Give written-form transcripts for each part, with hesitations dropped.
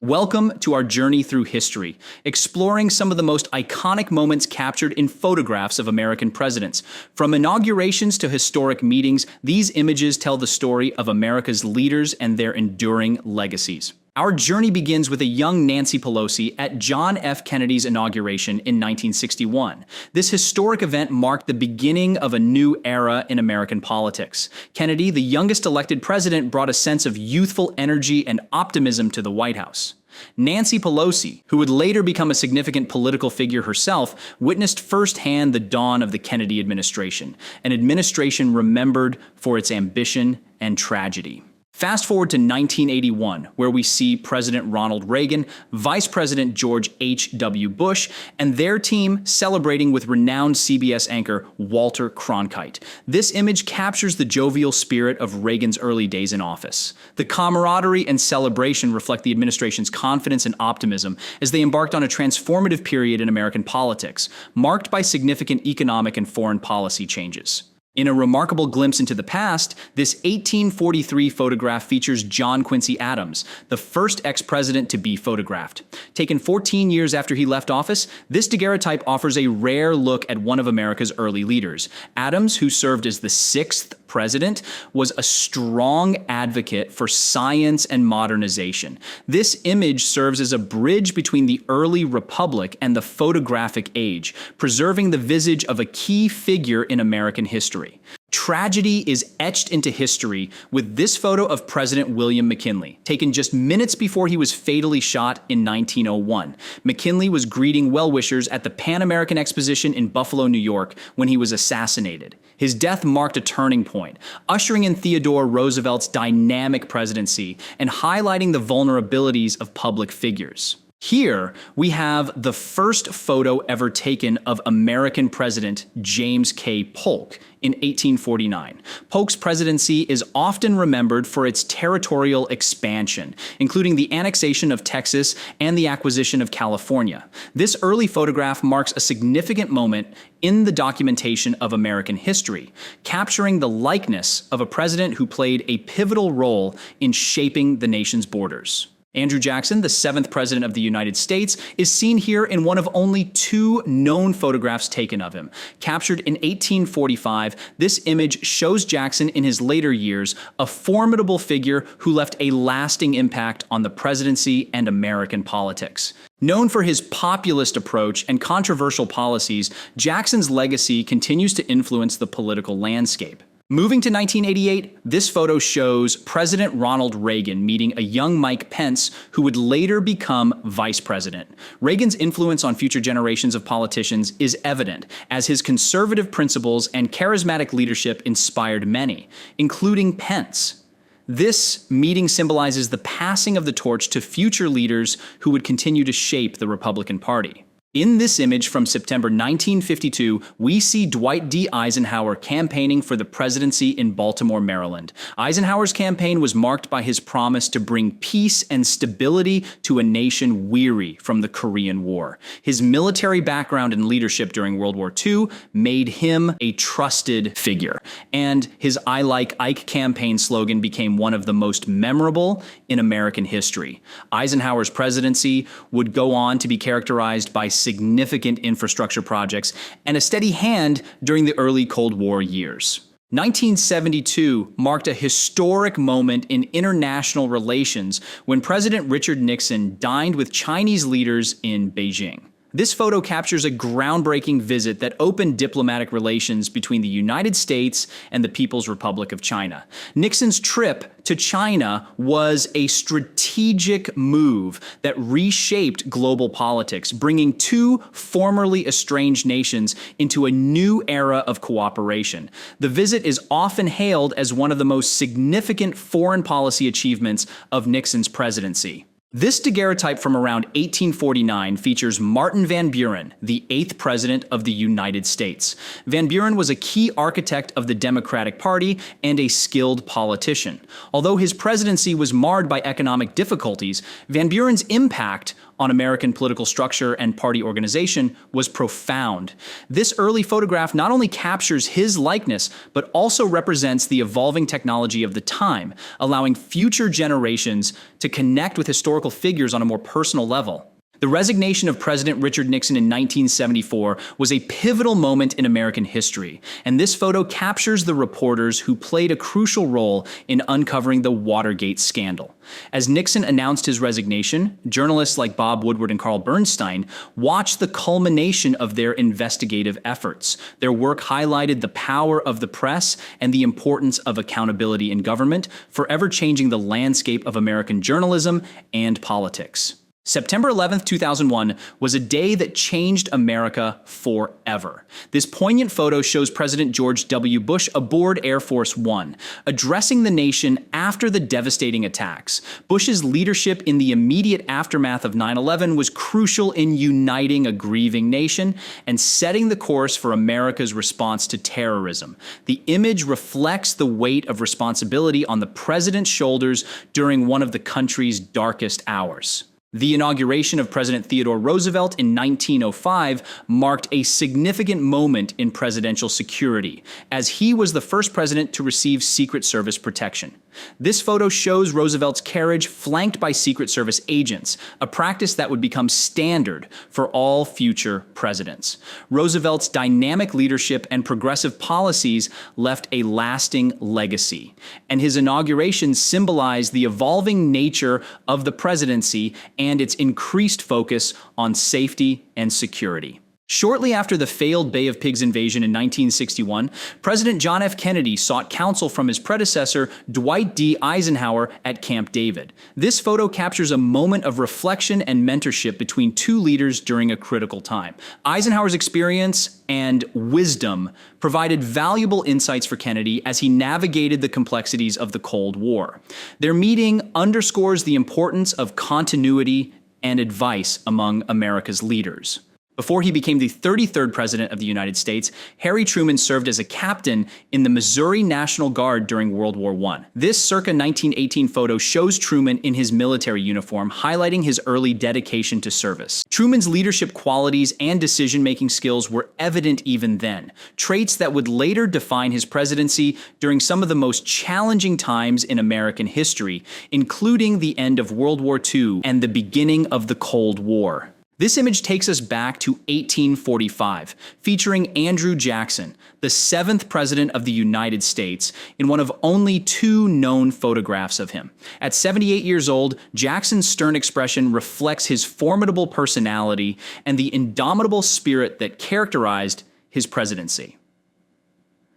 Welcome to our journey through history, exploring some of the most iconic moments captured in photographs of American presidents. From inaugurations to historic meetings, these images tell the story of America's leaders and their enduring legacies. Our journey begins with a young Nancy Pelosi at John F. Kennedy's inauguration in 1961. This historic event marked the beginning of a new era in American politics. Kennedy, the youngest elected president, brought a sense of youthful energy and optimism to the White House. Nancy Pelosi, who would later become a significant political figure herself, witnessed firsthand the dawn of the Kennedy administration, an administration remembered for its ambition and tragedy. Fast forward to 1981, where we see President Ronald Reagan, Vice President George H.W. Bush, and their team celebrating with renowned CBS anchor Walter Cronkite. This image captures the jovial spirit of Reagan's early days in office. The camaraderie and celebration reflect the administration's confidence and optimism as they embarked on a transformative period in American politics, marked by significant economic and foreign policy changes. In a remarkable glimpse into the past, this 1843 photograph features John Quincy Adams, the first ex-president to be photographed. Taken 14 years after he left office, this daguerreotype offers a rare look at one of America's early leaders. Adams, who served as the sixth president, was a strong advocate for science and modernization. This image serves as a bridge between the early republic and the photographic age, preserving the visage of a key figure in American history. Tragedy is etched into history with this photo of President William McKinley, taken just minutes before he was fatally shot in 1901. McKinley was greeting well-wishers at the Pan American Exposition in Buffalo, New York, when he was assassinated. His death marked a turning point, ushering in Theodore Roosevelt's dynamic presidency and highlighting the vulnerabilities of public figures. Here, we have the first photo ever taken of American President James K. Polk in 1849. Polk's presidency is often remembered for its territorial expansion, including the annexation of Texas and the acquisition of California. This early photograph marks a significant moment in the documentation of American history, capturing the likeness of a president who played a pivotal role in shaping the nation's borders. Andrew Jackson, the seventh president of the United States, is seen here in one of only two known photographs taken of him. Captured in 1845, this image shows Jackson in his later years, a formidable figure who left a lasting impact on the presidency and American politics. Known for his populist approach and controversial policies, Jackson's legacy continues to influence the political landscape. Moving to 1988, this photo shows President Ronald Reagan meeting a young Mike Pence who would later become vice president. Reagan's influence on future generations of politicians is evident, as his conservative principles and charismatic leadership inspired many, including Pence. This meeting symbolizes the passing of the torch to future leaders who would continue to shape the Republican Party. In this image from September 1952, we see Dwight D Eisenhower campaigning for the presidency in Baltimore, Maryland. Eisenhower's campaign was marked by his promise to bring peace and stability to a nation weary from the Korean War. His military background and leadership during World War II made him a trusted figure, and his "I Like Ike" campaign slogan became one of the most memorable in American history. Eisenhower's presidency would go on to be characterized by significant infrastructure projects and a steady hand during the early Cold War years. 1972 marked a historic moment in international relations when President Richard Nixon dined with Chinese leaders in Beijing. This photo captures a groundbreaking visit that opened diplomatic relations between the United States and the People's Republic of China. Nixon's trip to China was a strategic move that reshaped global politics, bringing two formerly estranged nations into a new era of cooperation. The visit is often hailed as one of the most significant foreign policy achievements of Nixon's presidency. This daguerreotype from around 1849 features Martin Van Buren, the eighth president of the United States. Van Buren was a key architect of the Democratic Party and a skilled politician. Although his presidency was marred by economic difficulties, Van Buren's impact on American political structure and party organization was profound. This early photograph not only captures his likeness, but also represents the evolving technology of the time, allowing future generations to connect with historical figures on a more personal level. The resignation of President Richard Nixon in 1974 was a pivotal moment in American history, and this photo captures the reporters who played a crucial role in uncovering the Watergate scandal. As Nixon announced his resignation, journalists like Bob Woodward and Carl Bernstein watched the culmination of their investigative efforts. Their work highlighted the power of the press and the importance of accountability in government, forever changing the landscape of American journalism and politics. September 11th, 2001 was a day that changed America forever. This poignant photo shows President George W. Bush aboard Air Force One, addressing the nation after the devastating attacks. Bush's leadership in the immediate aftermath of 9/11 was crucial in uniting a grieving nation and setting the course for America's response to terrorism. The image reflects the weight of responsibility on the president's shoulders during one of the country's darkest hours. The inauguration of President Theodore Roosevelt in 1905 marked a significant moment in presidential security, as he was the first president to receive Secret Service protection. This photo shows Roosevelt's carriage flanked by Secret Service agents, a practice that would become standard for all future presidents. Roosevelt's dynamic leadership and progressive policies left a lasting legacy, and his inauguration symbolized the evolving nature of the presidency and its increased focus on safety and security. Shortly after the failed Bay of Pigs invasion in 1961, President John F. Kennedy sought counsel from his predecessor, Dwight D Eisenhower, at Camp David. This photo captures a moment of reflection and mentorship between two leaders during a critical time. Eisenhower's experience and wisdom provided valuable insights for Kennedy as he navigated the complexities of the Cold War. Their meeting underscores the importance of continuity and advice among America's leaders. Before he became the 33rd President of the United States, Harry Truman served as a captain in the Missouri National Guard during World War I. This circa 1918 photo shows Truman in his military uniform, highlighting his early dedication to service. Truman's leadership qualities and decision-making skills were evident even then, traits that would later define his presidency during some of the most challenging times in American history, including the end of World War II and the beginning of the Cold War. This image takes us back to 1845, featuring Andrew Jackson, the 7th President of the United States, in one of only 2 known photographs of him. At 78 years old, Jackson's stern expression reflects his formidable personality and the indomitable spirit that characterized his presidency.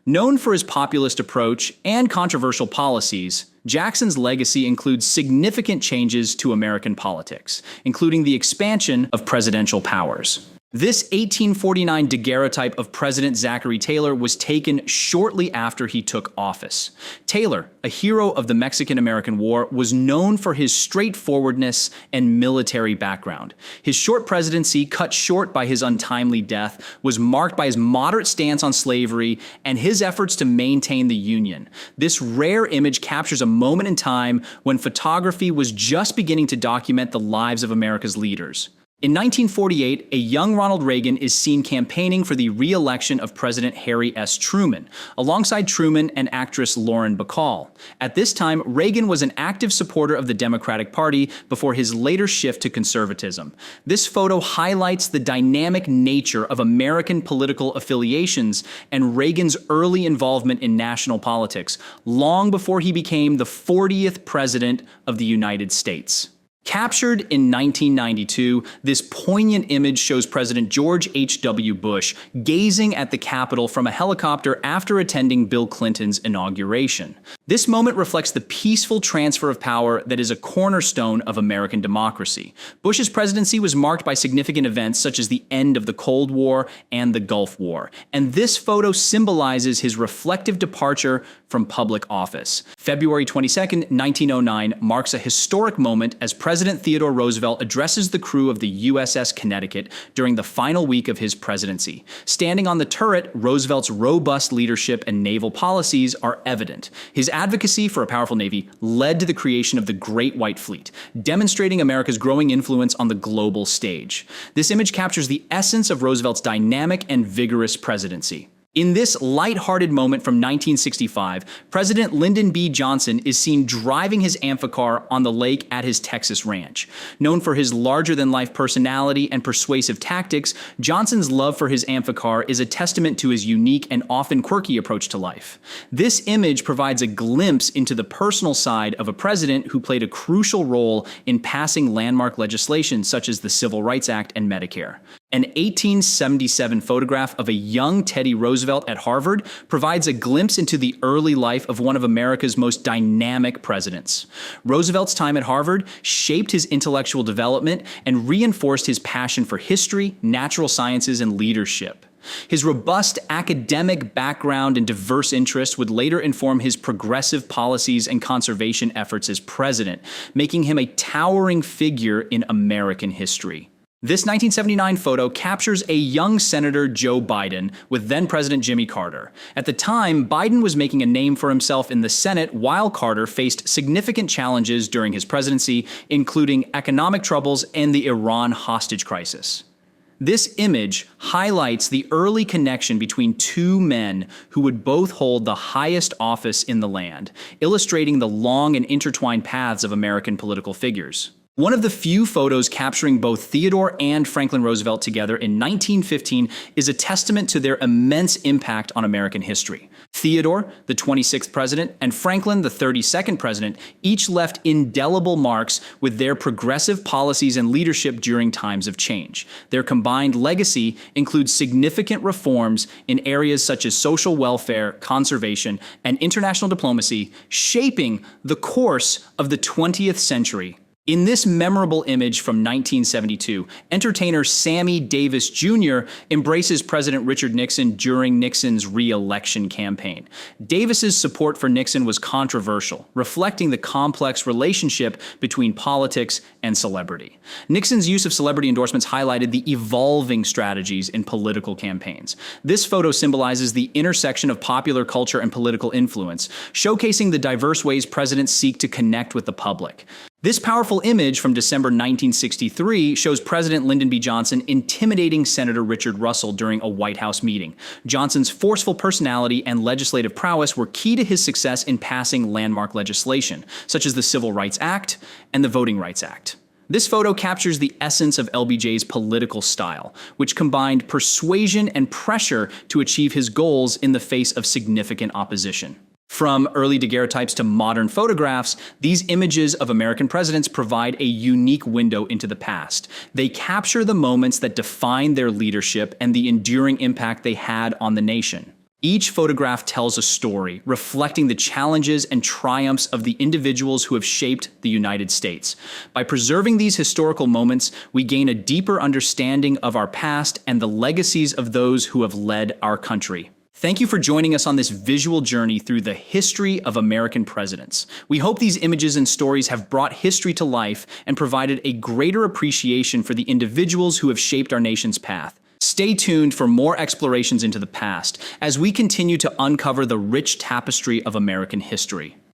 Known for his populist approach and controversial policies, Jackson's legacy includes significant changes to American politics, including the expansion of presidential powers. This 1849 daguerreotype of President Zachary Taylor was taken shortly after he took office. Taylor, a hero of the Mexican-American War, was known for his straightforwardness and military background. His short presidency, cut short by his untimely death, was marked by his moderate stance on slavery and his efforts to maintain the Union. This rare image captures a moment in time when photography was just beginning to document the lives of America's leaders. In 1948, a young Ronald Reagan is seen campaigning for the re-election of President Harry S. Truman, alongside Truman and actress Lauren Bacall. At this time, Reagan was an active supporter of the Democratic Party before his later shift to conservatism. This photo highlights the dynamic nature of American political affiliations and Reagan's early involvement in national politics, long before he became the 40th President of the United States. Captured in 1992, this poignant image shows President George H.W. Bush gazing at the Capitol from a helicopter after attending Bill Clinton's inauguration. This moment reflects the peaceful transfer of power that is a cornerstone of American democracy. Bush's presidency was marked by significant events such as the end of the Cold War and the Gulf War, and this photo symbolizes his reflective departure from public office. February 22, 1909 marks a historic moment as President Theodore Roosevelt addresses the crew of the USS Connecticut during the final week of his presidency. Standing on the turret, Roosevelt's robust leadership and naval policies are evident. His advocacy for a powerful navy led to the creation of the Great White Fleet, demonstrating America's growing influence on the global stage. This image captures the essence of Roosevelt's dynamic and vigorous presidency. In this lighthearted moment from 1965, President Lyndon B. Johnson is seen driving his amphicar on the lake at his Texas ranch. Known for his larger-than-life personality and persuasive tactics, Johnson's love for his amphicar is a testament to his unique and often quirky approach to life. This image provides a glimpse into the personal side of a president who played a crucial role in passing landmark legislation such as the Civil Rights Act and Medicare. An 1877 photograph of a young Teddy Roosevelt at Harvard provides a glimpse into the early life of one of America's most dynamic presidents. Roosevelt's time at Harvard shaped his intellectual development and reinforced his passion for history, natural sciences, and leadership. His robust academic background and diverse interests would later inform his progressive policies and conservation efforts as president, making him a towering figure in American history. This 1979 photo captures a young Senator Joe Biden with then-President Jimmy Carter. At the time, Biden was making a name for himself in the Senate while Carter faced significant challenges during his presidency, including economic troubles and the Iran hostage crisis. This image highlights the early connection between two men who would both hold the highest office in the land, illustrating the long and intertwined paths of American political figures. One of the few photos capturing both Theodore and Franklin Roosevelt together in 1915 is a testament to their immense impact on American history. Theodore, the 26th president, and Franklin, the 32nd president, each left indelible marks with their progressive policies and leadership during times of change. Their combined legacy includes significant reforms in areas such as social welfare, conservation, and international diplomacy, shaping the course of the 20th century. In this memorable image from 1972, entertainer Sammy Davis Jr. embraces President Richard Nixon during Nixon's re-election campaign. Davis's support for Nixon was controversial, reflecting the complex relationship between politics and celebrity. Nixon's use of celebrity endorsements highlighted the evolving strategies in political campaigns. This photo symbolizes the intersection of popular culture and political influence, showcasing the diverse ways presidents seek to connect with the public. This powerful image from December 1963 shows President Lyndon B. Johnson intimidating Senator Richard Russell during a White House meeting. Johnson's forceful personality and legislative prowess were key to his success in passing landmark legislation, such as the Civil Rights Act and the Voting Rights Act. This photo captures the essence of LBJ's political style, which combined persuasion and pressure to achieve his goals in the face of significant opposition. From early daguerreotypes to modern photographs, these images of American presidents provide a unique window into the past. They capture the moments that define their leadership and the enduring impact they had on the nation. Each photograph tells a story, reflecting the challenges and triumphs of the individuals who have shaped the United States. By preserving these historical moments, we gain a deeper understanding of our past and the legacies of those who have led our country. Thank you for joining us on this visual journey through the history of American presidents. We hope these images and stories have brought history to life and provided a greater appreciation for the individuals who have shaped our nation's path. Stay tuned for more explorations into the past as we continue to uncover the rich tapestry of American history.